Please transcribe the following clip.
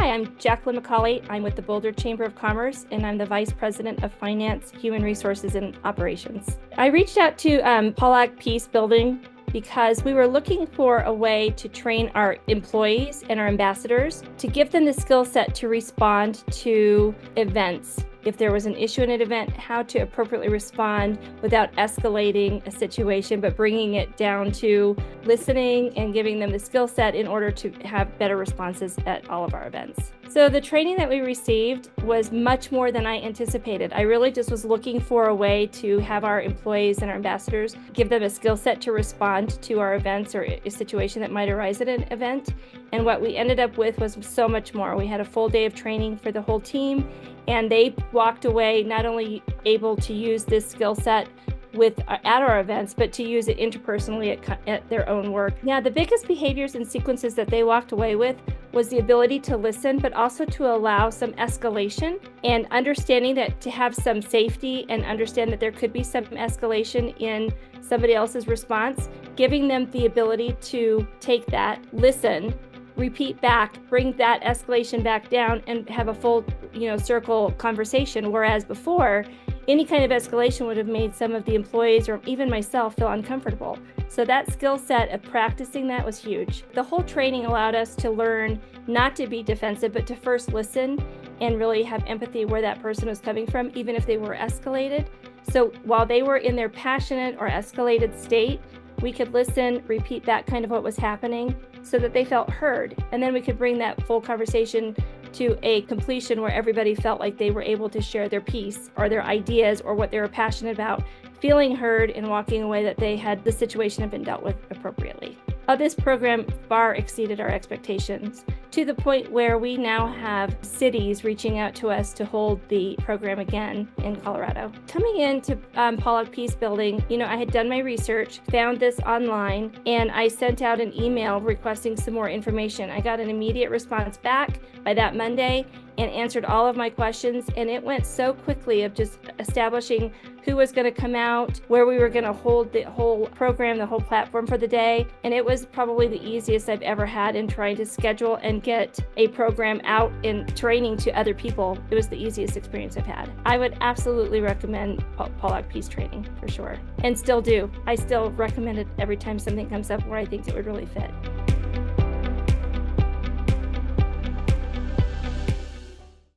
Hi, I'm Jacqueline McCauley. I'm with the Boulder Chamber of Commerce, and I'm the Vice President of Finance, Human Resources, and Operations. I reached out to Pollack Peacebuilding because we were looking for a way to train our employees and our ambassadors to give them the skill set to respond to events. If there was an issue in an event, how to appropriately respond without escalating a situation, but bringing it down to listening and giving them the skill set in order to have better responses at all of our events. So the training that we received was much more than I anticipated. I really just was looking for a way to have our employees and our ambassadors give them a skill set to respond to our events or a situation that might arise at an event. And what we ended up with was so much more. We had a full day of training for the whole team, and they walked away not only able to use this skill set at our events, but to use it interpersonally at their own work. Now, the biggest behaviors and sequences that they walked away with was the ability to listen, but also to allow some escalation and understanding that to have some safety and understand that there could be some escalation in somebody else's response, giving them the ability to take that, listen, repeat back, bring that escalation back down, and have a full, circle conversation. Whereas before, any kind of escalation would have made some of the employees or even myself feel uncomfortable. So that skill set of practicing that was huge. The whole training allowed us to learn not to be defensive, but to first listen and really have empathy where that person was coming from, even if they were escalated. So while they were in their passionate or escalated state, we could listen, repeat back kind of what was happening so that they felt heard. And then we could bring that full conversation to a completion where everybody felt like they were able to share their piece or their ideas or what they were passionate about, feeling heard and walking away that the situation had been dealt with appropriately. This program far exceeded our expectations to the point where we now have cities reaching out to us to hold the program again in Colorado. Coming into Pollack Peacebuilding, I had done my research, found this online, and I sent out an email requesting some more information. I got an immediate response back by that Monday and answered all of my questions, and it went so quickly of just establishing who was going to come out, where we were going to hold the whole program, the whole platform for the day. And it was probably the easiest I've ever had in trying to schedule and get a program out in training to other people. It was the easiest experience I've had. I would absolutely recommend Pollack Peace training for sure, and still do. I still recommend it every time something comes up where I think it would really fit.